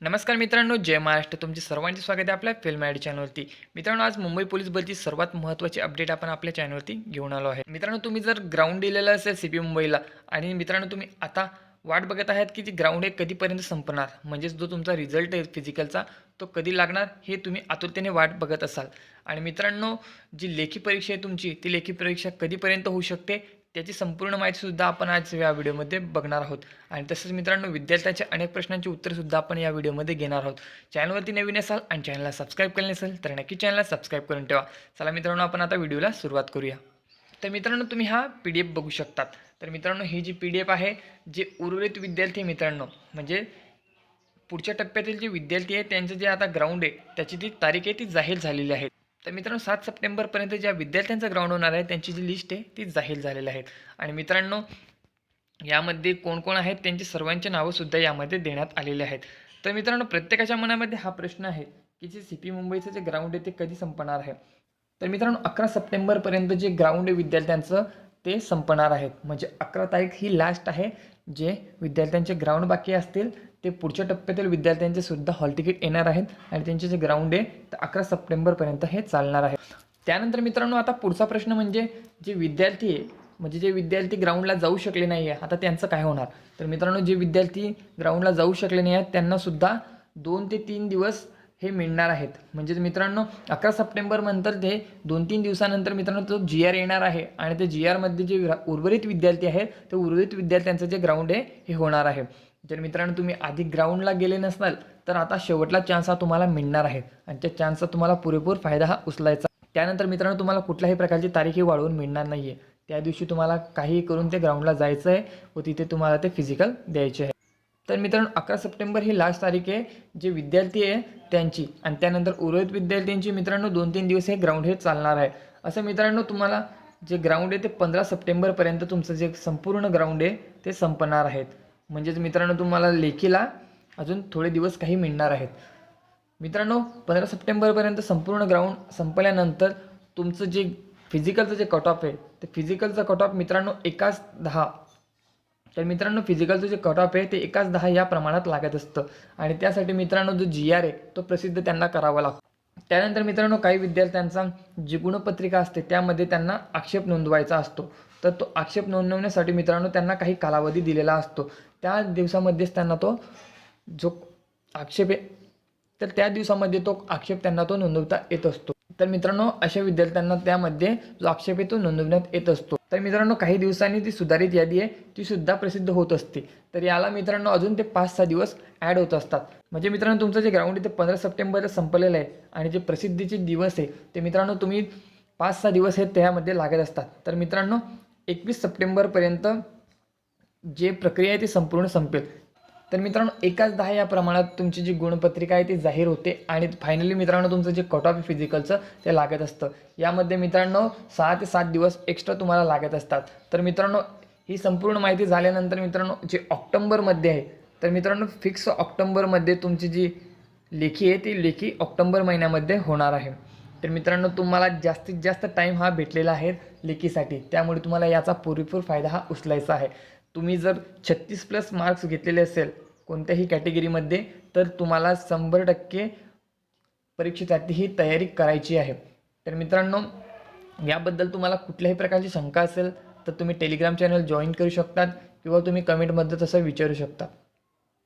नमस्कार मित्रांनो, जय महाराष्ट्र. तुमचे सर्वांचे स्वागत आहे आपल्या फिल्म आयडी चॅनलवरती. मित्रांनो, आज मुंबई पोलीस भरती सर्वात महत्त्वाची अपडेट आपण आपल्या चॅनलवरती घेऊन आलो आहे. मित्रांनो, तुम्ही जर ग्राउंड दिलेलं असेल सीपी मुंबईला आणि मित्रांनो तुम्ही आता वाट बघत आहात की ती ग्राउंड हे कधीपर्यंत संपणार, म्हणजेच जो तुमचा रिझल्ट आहे फिजिकलचा तो कधी लागणार हे तुम्ही आतुरतेने वाट बघत असाल. आणि मित्रांनो, जी लेखी परीक्षा आहे तुमची ती लेखी परीक्षा कधीपर्यंत होऊ शकते त्याची संपूर्ण माहितीसुद्धा आपण आज या व्हिडिओमध्ये बघणार आहोत. आणि तसंच मित्रांनो, विद्यार्थ्यांच्या अनेक प्रश्नांची उत्तरसुद्धा आपण या व्हिडिओमध्ये घेणार आहोत. चॅनलवरती नवीन असाल आणि चॅनलला सबस्क्राईब केलं नसेल तर नक्की चॅनलला सबस्क्राईब करून ठेवा. चला मित्रांनो, आपण आता व्हिडिओला सुरुवात करूया. तर मित्रांनो, तुम्ही हा PDF बघू शकतात. तर मित्रांनो, ही जी PDF आहे, जे उर्वरित विद्यार्थी मित्रांनो, म्हणजे पुढच्या टप्प्यातील जे विद्यार्थी आहेत त्यांचं जे आता ग्राउंड आहे त्याची जी तारीख आहे ती जाहीर झालेली आहे. तर मित्रांनो, 7 सप्टेंबरपर्यंत ज्या विद्यार्थ्यांचं ग्राउंड होणार आहे त्यांची जी लिस्ट आहे ती जाहीर झालेली आहे. आणि मित्रांनो, यामध्ये कोण कोण आहेत त्यांची सर्वांची नावंसुद्धा यामध्ये देण्यात आलेली आहेत. तर मित्रांनो, प्रत्येकाच्या मनामध्ये हा प्रश्न आहे की जे CP मुंबईचं जे ग्राउंड आहे ते कधी संपणार आहे. तर मित्रांनो, 11 सप्टेंबरपर्यंत जे ग्राउंड आहे विद्यार्थ्यांचं ते संपणार आहेत. म्हणजे 11 तारीख ही लास्ट आहे. जे विद्यार्थ्यांचे ग्राउंड बाकी असतील ते पुढच्या टप्प्यातील विद्यार्थ्यांचे सुद्धा हॉल तिकीट येणार आहेत आणि त्यांचे जे ग्राउंड आहे ते 11 सप्टेंबरपर्यंत हे चालणार आहे. त्यानंतर मित्रांनो, आता पुढचा प्रश्न म्हणजे जे विद्यार्थी आहे, म्हणजे जे विद्यार्थी ग्राउंडला जाऊ शकले नाही आहे, आता त्यांचं काय होणार. तर मित्रांनो, जे विद्यार्थी ग्राउंडला जाऊ शकले नाही आहेत त्यांनासुद्धा 2 ते 3 दिवस हे मिळणार आहेत. म्हणजेच मित्रांनो, 11 सप्टेंबरनंतर ते 2-3 दिवसानंतर मित्रांनो तो GR येणार आहे आणि ते GRमध्ये जे उर्वरित विद्यार्थी आहेत ते उर्वरित विद्यार्थ्यांचं जे ग्राउंड आहे हे होणार आहे. जर मित्रांनो तुम्ही आधी ग्राउंडला गेले नसाल तर आता शेवटला चान्स हा तुम्हाला मिळणार आहे आणि त्या चान्सचा तुम्हाला पुरेपूर फायदा हा उचलायचा. त्यानंतर मित्रांनो, तुम्हाला कुठल्याही प्रकारची तारीखही वाढवून मिळणार नाही आहे. त्या दिवशी तुम्हाला काहीही करून ते ग्राउंडला जायचं आहे व तिथे तुम्हाला ते फिजिकल द्यायचे आहे. तर मित्रांनो, 11 सप्टेंबर ही लास्ट तारीख आहे जे विद्यार्थी आहे त्यांची. आणि त्यानंतर उर्वरित विद्यार्थ्यांची मित्रांनो 2-3 दिवस हे ग्राउंड हे चालणार आहे. असं मित्रांनो, तुम्हाला जे ग्राउंड आहे ते 15 सप्टेंबरपर्यंत तुमचं जे संपूर्ण ग्राउंड आहे ते संपणार आहेत. म्हणजेच मित्रांनो, तुम्हाला लेखीला अजून थोडे दिवस काही मिळणार आहेत. मित्रांनो, 15 सप्टेंबरपर्यंत संपूर्ण ग्राउंड संपल्यानंतर तुमचं जे फिजिकलचं जे कट ऑफ आहे ते फिजिकलचं कट ऑफ मित्रांनो 1:10. तर मित्रांनो, फिजिकलचं जे कट ऑफ आहे ते 1:10 या प्रमाणात लागत असतं. आणि त्यासाठी मित्रांनो जो GR आहे तो प्रसिद्ध त्यांना करावा लागतो. त्यानंतर मित्रांनो, काही विद्यार्थ्यांचा जी गुणपत्रिका असते त्यामध्ये त्यांना आक्षेप नोंदवायचा असतो. तर तो आक्षेप नोंदवण्यासाठी मित्रांनो त्यांना काही कालावधी दिलेला असतो. त्या दिवसामध्येच त्यांना तो जो आक्षेप आहे तर त्या दिवसामध्ये तो आक्षेप त्यांना तो नोंदवता येत असतो. तर मित्रांनो, अशा विद्यार्थ्यांना त्यामध्ये जो आक्षेप आहे तो नोंदवण्यात येत असतो. तर मित्रांनो, काही दिवसांनी ती सुधारित यादी आहे ती सुद्धा प्रसिद्ध होत असते. तर याला मित्रांनो अजून ते 5-6 दिवस ॲड होत असतात. म्हणजे मित्रांनो, तुमचं जे ग्राउंड आहे ते 15 सप्टेंबरला संपलेलं आहे आणि जे प्रसिद्धीचे दिवस आहे ते मित्रांनो तुम्ही 5-6 दिवस हे त्यामध्ये लागत असतात. तर मित्रांनो, 21 सप्टेंबरपर्यंत जे प्रक्रिया आहे ती संपूर्ण संपेल. तर मित्रांनो, 1:10 या प्रमाणात तुमची जी गुणपत्रिका आहे ती जाहीर होते आणि फायनली मित्रांनो तुमचं जे कट ऑफ फिजिकलचं ते लागत असतं. यामध्ये मित्रांनो 6 ते 7 दिवस एक्स्ट्रा तुम्हाला लागत असतात. तर मित्रांनो, ही संपूर्ण माहिती झाल्यानंतर मित्रांनो जे ऑक्टोबरमध्ये आहे तर मित्रांनो फिक्स ऑक्टोबरमध्ये तुमची जी लेखी आहे ती लेखी ऑक्टोबर महिन्यामध्ये होणार आहे. तर मित्रांनो, तुम्हाला जास्तीत जास्त टाईम हा भेटलेला आहे लेखीसाठी, त्यामुळे तुम्हाला याचा पुरेपूर फायदा हा उचलायचा आहे. तुम्ही जर 36+ मार्क्स घेतलेले असेल कोणत्याही कॅटेगरीमध्ये तर तुम्हाला 100% परीक्षेसाठी ही तयारी करायची आहे. तर मित्रांनो, याबद्दल तुम्हाला कुठल्याही प्रकारची शंका असेल तर तुम्ही टेलिग्राम चॅनल जॉईन करू शकतात किंवा तुम्ही कमेंटमध्ये तसं विचारू शकता.